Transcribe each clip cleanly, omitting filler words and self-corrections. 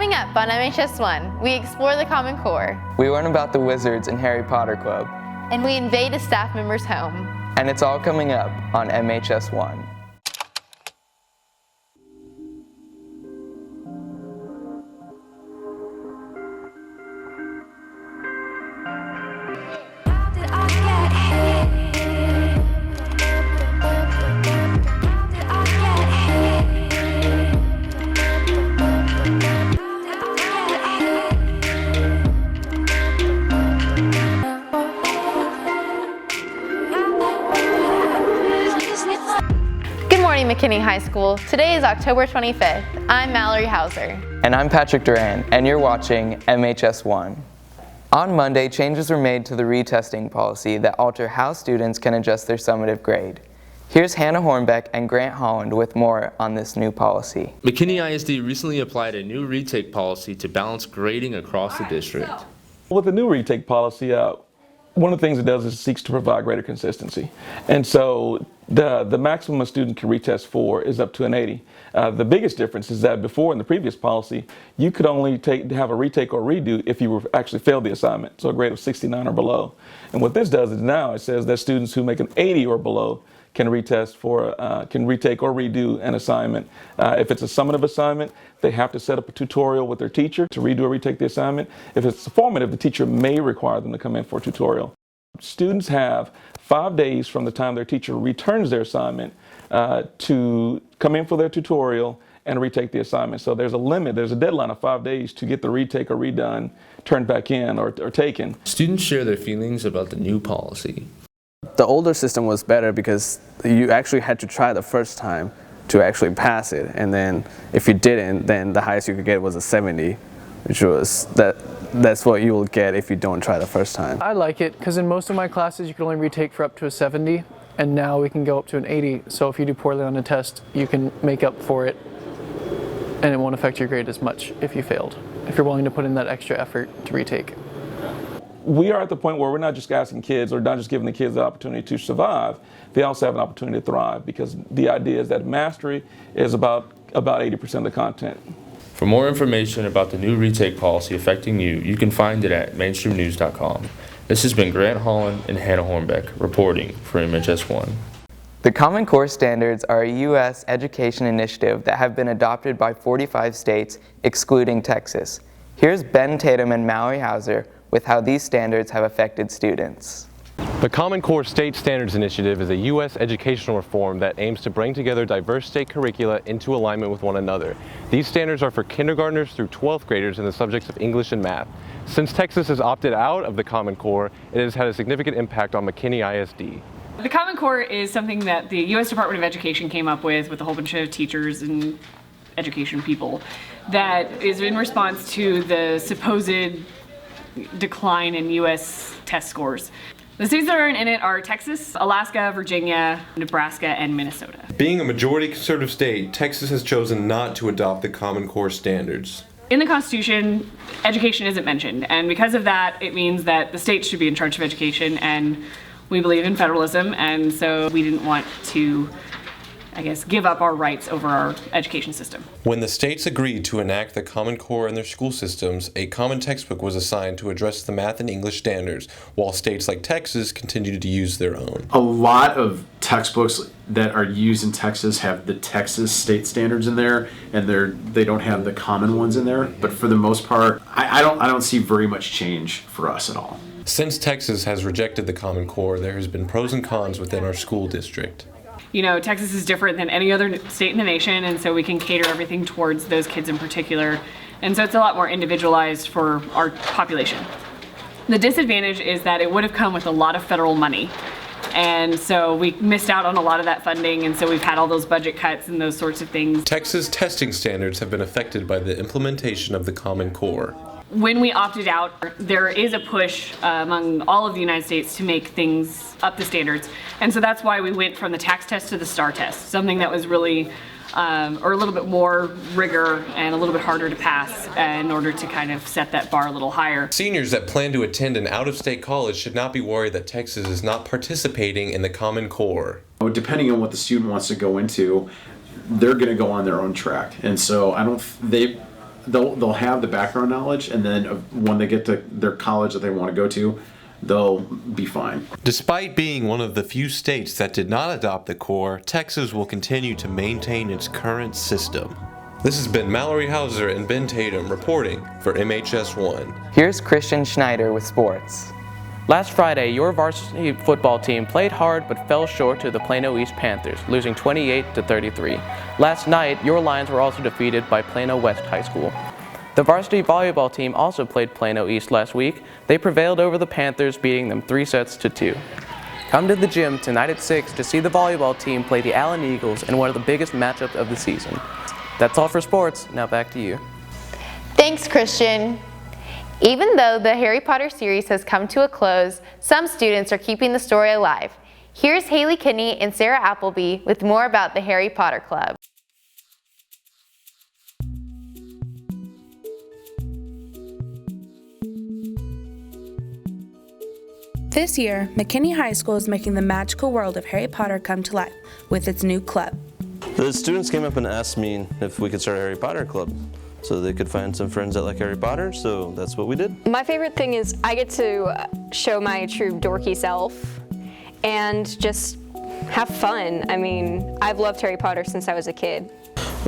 Coming up on MHS1, we explore the Common Core. We learn about the Wizards and Harry Potter Club. And we invade a staff member's home. And it's all coming up on MHS1. McKinney High School. Today is October 25th. I'm Mallory Hauser. And I'm Patrick Duran, and you're watching MHS1. On Monday, changes were made to the retesting policy that alter how students can adjust their summative grade. Here's Hannah Hornbeck and Grant Holland with more on this new policy. McKinney ISD recently applied a new retake policy to balance grading across the district. With the new retake policy, one of the things it does is it seeks to provide greater consistency. And so the maximum a student can retest for is up to an 80. The biggest difference is that before in the previous policy, you could only have a retake or redo if you actually failed the assignment, so a grade of 69 or below. And what this does is now it says that students who make an 80 or below can retake or redo an assignment. If it's a summative assignment, they have to set up a tutorial with their teacher to redo or retake the assignment. If it's formative, the teacher may require them to come in for a tutorial. Students have 5 days from the time their teacher returns their assignment to come in for their tutorial and retake the assignment. So there's a limit, there's a deadline of 5 days to get the retake or redone turned back in or taken. Students share their feelings about the new policy. The older system was better because you actually had to try the first time to actually pass it, and then if you didn't, then the highest you could get was a 70, which was that's what you will get if you don't try the first time. I like it because in most of my classes you can only retake for up to a 70, and now we can go up to an 80, so if you do poorly on a test you can make up for it and it won't affect your grade as much if you failed, if you're willing to put in that extra effort to retake. We are at the point where we're not just asking kids or not just giving the kids the opportunity to survive, they also have an opportunity to thrive, because the idea is that mastery is about 80% of the content. For more information about the new retake policy affecting you, you can find it at mainstreamnews.com. This has been Grant Holland and Hannah Hornbeck reporting for MHS1. The Common Core standards are a U.S. education initiative that have been adopted by 45 states, excluding Texas. Here's Ben Tatum and Mallory Hauser with how these standards have affected students. The Common Core State Standards Initiative is a U.S. educational reform that aims to bring together diverse state curricula into alignment with one another. These standards are for kindergartners through 12th graders in the subjects of English and math. Since Texas has opted out of the Common Core, it has had a significant impact on McKinney ISD. The Common Core is something that the U.S. Department of Education came up with a whole bunch of teachers and education people, that is in response to the supposed decline in U.S. test scores. The states that are in it are Texas, Alaska, Virginia, Nebraska, and Minnesota. Being a majority conservative state, Texas has chosen not to adopt the Common Core standards. In the Constitution, education isn't mentioned, and because of that, it means that the states should be in charge of education, and we believe in federalism, and so we didn't want to give up our rights over our education system. When the states agreed to enact the Common Core in their school systems, a common textbook was assigned to address the math and English standards, while states like Texas continued to use their own. A lot of textbooks that are used in Texas have the Texas state standards in there, and they don't have the common ones in there. But for the most part, I don't see very much change for us at all. Since Texas has rejected the Common Core, there has been pros and cons within our school district. You know, Texas is different than any other state in the nation, and so we can cater everything towards those kids in particular. And so it's a lot more individualized for our population. The disadvantage is that it would have come with a lot of federal money. And so we missed out on a lot of that funding, and so we've had all those budget cuts and those sorts of things. Texas testing standards have been affected by the implementation of the Common Core. When we opted out, there is a push among all of the United States to make things up to standards. And so that's why we went from the tax test to the STAR test, something that was really, or a little bit more rigor and a little bit harder to pass in order to kind of set that bar a little higher. Seniors that plan to attend an out-of-state college should not be worried that Texas is not participating in the Common Core. Depending on what the student wants to go into, they're going to go on their own track. And so they'll have the background knowledge, and then when they get to their college that they want to go to, they'll be fine. Despite being one of the few states that did not adopt the Corps, Texas will continue to maintain its current system. This has been Mallory Hauser and Ben Tatum reporting for MHS1. Here's Christian Schneider with sports. Last Friday, your varsity football team played hard but fell short to the Plano East Panthers, losing 28-33. Last night, your Lions were also defeated by Plano West High School. The varsity volleyball team also played Plano East last week. They prevailed over the Panthers, beating them 3-2. Come to the gym tonight at 6 to see the volleyball team play the Allen Eagles in one of the biggest matchups of the season. That's all for sports. Now back to you. Thanks, Christian. Even though the Harry Potter series has come to a close, some students are keeping the story alive. Here's Haley Kinney and Sarah Appleby with more about the Harry Potter Club. This year, McKinney High School is making the magical world of Harry Potter come to life with its new club. The students came up and asked me if we could start a Harry Potter club, so they could find some friends that like Harry Potter, so that's what we did. My favorite thing is I get to show my true dorky self and just have fun. I mean, I've loved Harry Potter since I was a kid.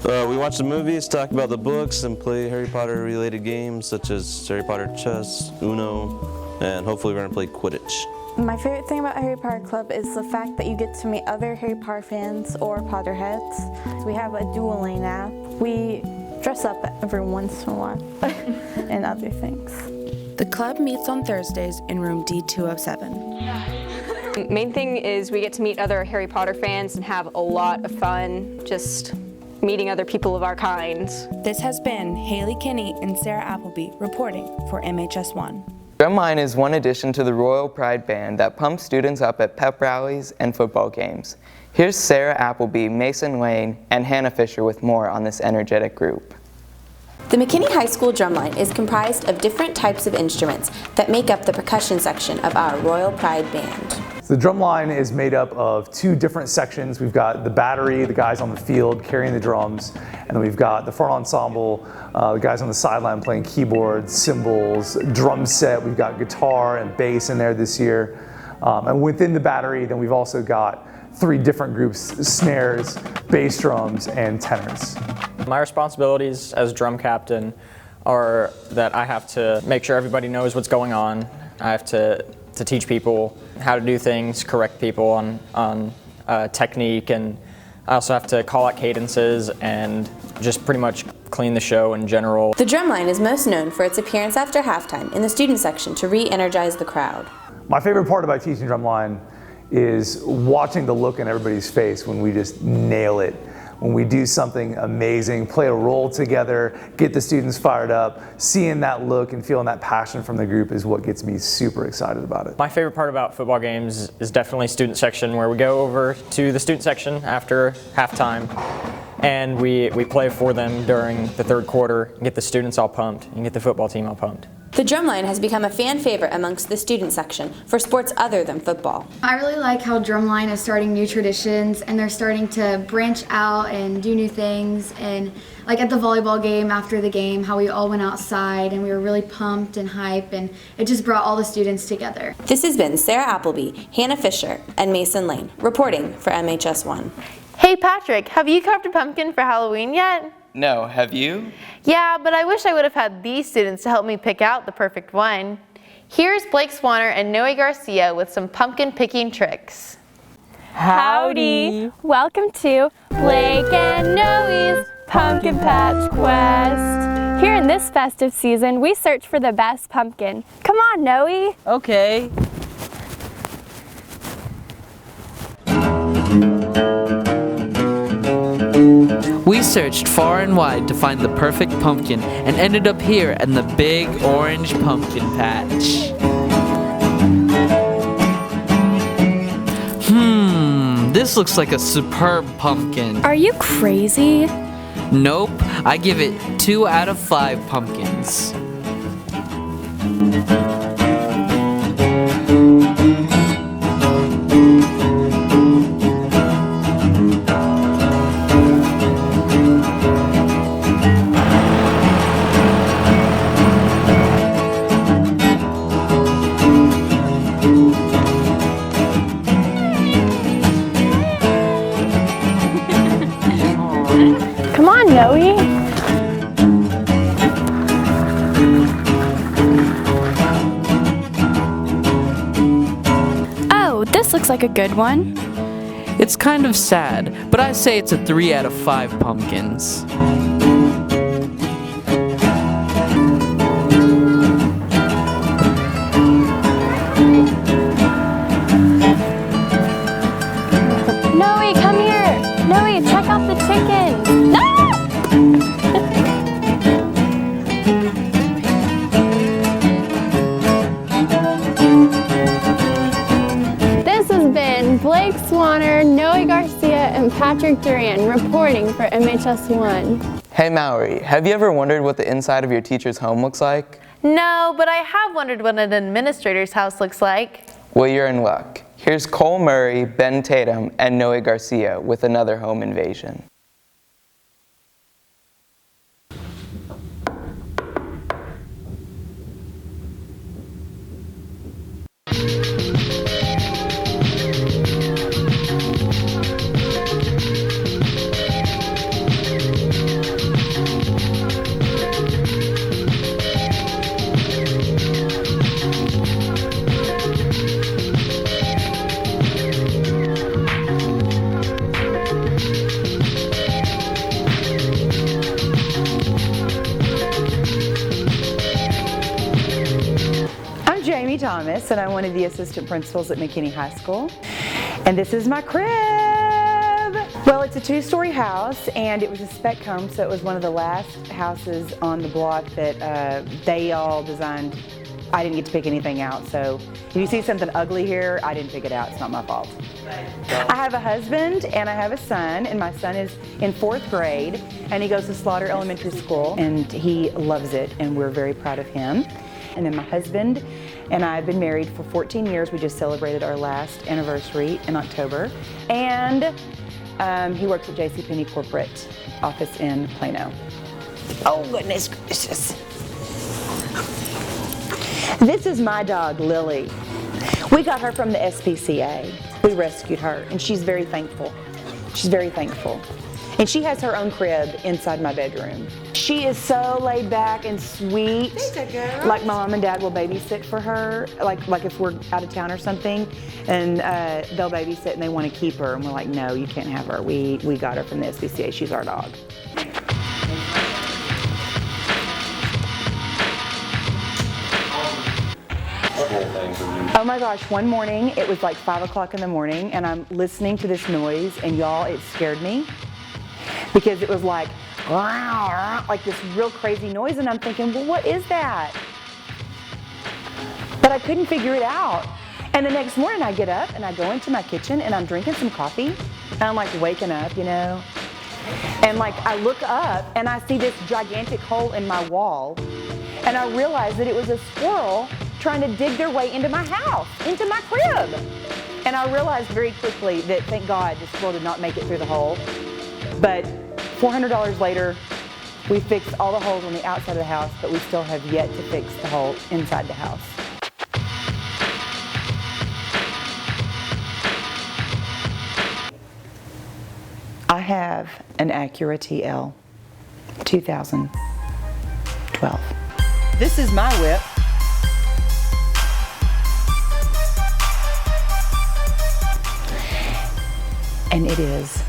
We watch the movies, talk about the books, and play Harry Potter related games such as Harry Potter chess, Uno, and hopefully we're gonna play Quidditch. My favorite thing about Harry Potter Club is the fact that you get to meet other Harry Potter fans or Potterheads. We have a dueling app. We dress up every once in a while and other things. The club meets on Thursdays in room D207. The main thing is we get to meet other Harry Potter fans and have a lot of fun just meeting other people of our kind. This has been Haley Kinney and Sarah Appleby reporting for MHS1. Drumline is one addition to the Royal Pride Band that pumps students up at pep rallies and football games. Here's Sarah Appleby, Mason Lane, and Hannah Fisher with more on this energetic group. The McKinney High School drumline is comprised of different types of instruments that make up the percussion section of our Royal Pride Band. The drumline is made up of two different sections. We've got the battery, the guys on the field carrying the drums, and then we've got the front ensemble, the guys on the sideline playing keyboards, cymbals, drum set. We've got guitar and bass in there this year. And within the battery, then we've also got three different groups: snares, bass drums, and tenors. My responsibilities as drum captain are that I have to make sure everybody knows what's going on. I have to teach people how to do things, correct people on technique, and I also have to call out cadences and just pretty much clean the show in general. The drumline is most known for its appearance after halftime in the student section to re-energize the crowd. My favorite part about teaching drumline is watching the look in everybody's face when we just nail it. When we do something amazing, play a role together, get the students fired up, seeing that look and feeling that passion from the group is what gets me super excited about it. My favorite part about football games is definitely student section, where we go over to the student section after halftime and we play for them during the third quarter and get the students all pumped and get the football team all pumped. The drumline has become a fan favorite amongst the student section for sports other than football. I really like how drumline is starting new traditions and they're starting to branch out and do new things. And like at the volleyball game, after the game, how we all went outside and we were really pumped and hype, and it just brought all the students together. This has been Sarah Appleby, Hannah Fisher, and Mason Lane reporting for MHS1. Hey Patrick, have you carved a pumpkin for Halloween yet? No, have you? Yeah, but I wish I would have had these students to help me pick out the perfect one. Here's Blake Swanner and Noe Garcia with some pumpkin picking tricks. Howdy! Welcome to Blake and Noe's Pumpkin Patch Quest. Here in this festive season, we search for the best pumpkin. Come on, Noe! Okay. We searched far and wide to find the perfect pumpkin and ended up here in the big orange pumpkin patch. This looks like a superb pumpkin. Are you crazy? Nope, I give it 2 out of 5 pumpkins. looks like a good one. It's kind of sad, but I say it's a 3 out of 5 pumpkins. Noe, come here! Noe, check out the chickens! Ah! This has been Blake Swanner, Noe Garcia, and Patrick Duran reporting for MHS1. Hey Mallory, have you ever wondered what the inside of your teacher's home looks like? No, but I have wondered what an administrator's house looks like. Well, you're in luck. Here's Cole Murray, Ben Tatum, and Noe Garcia with another home invasion. I'm Jamie Thomas, and I'm one of the assistant principals at McKinney High School. And this is my crib. Well, it's a 2-story house, and it was a spec home, so it was one of the last houses on the block that they all designed. I didn't get to pick anything out, so if you see something ugly here, I didn't pick it out. It's not my fault. I have a husband and I have a son, and my son is in 4th grade, and he goes to Slaughter Elementary School, and he loves it, and we're very proud of him. And then my husband and I have been married for 14 years. We just celebrated our last anniversary in October. And he works at JCPenney corporate office in Plano. Oh, goodness gracious. This is my dog, Lily. We got her from the SPCA. We rescued her, and she's very thankful. She's very thankful. And she has her own crib inside my bedroom. She is so laid back and sweet. Like my mom and dad will babysit for her, like if we're out of town or something, and they'll babysit and they want to keep her, and we're like, no, you can't have her. We got her from the SPCA. She's our dog. Oh my gosh, one morning, it was like 5 o'clock in the morning, and I'm listening to this noise, and y'all, it scared me. Because it was like this real crazy noise, and I'm thinking, well, what is that? But I couldn't figure it out. And the next morning I get up and I go into my kitchen and I'm drinking some coffee, and I'm like waking up, you know. And like I look up and I see this gigantic hole in my wall, and I realize that it was a squirrel trying to dig their way into my house, into my crib. And I realized very quickly that, thank God, the squirrel did not make it through the hole. But $400 later, we fixed all the holes on the outside of the house, but we still have yet to fix the hole inside the house. I have an Acura TL 2012. This is my whip. And it is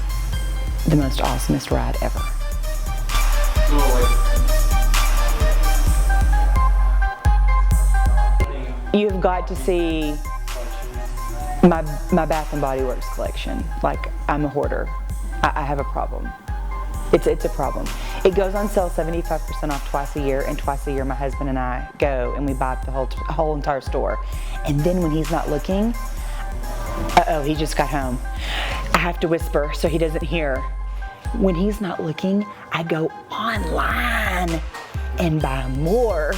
the most awesomest ride ever. You've got to see my Bath & Body Works collection. Like, I'm a hoarder. I have a problem. It's a problem. It goes on sale 75% off twice a year, and twice a year my husband and I go and we buy the whole entire store. And then when he's not looking, uh-oh, he just got home. I have to whisper so he doesn't hear. When he's not looking, I go online and buy more.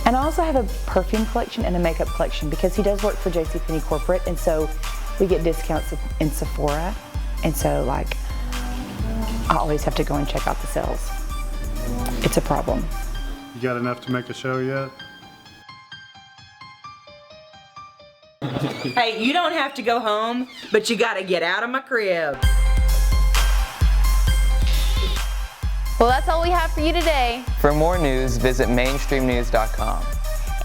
And I also have a perfume collection and a makeup collection because he does work for JCPenney corporate, and so we get discounts in Sephora. And so like, I always have to go and check out the sales. It's a problem. You got enough to make a show yet? Hey, you don't have to go home, but you gotta get out of my crib. Well, that's all we have for you today. For more news, visit mainstreamnews.com.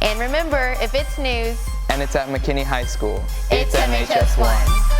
And remember, if it's news, and it's at McKinney High School. It's MHS1.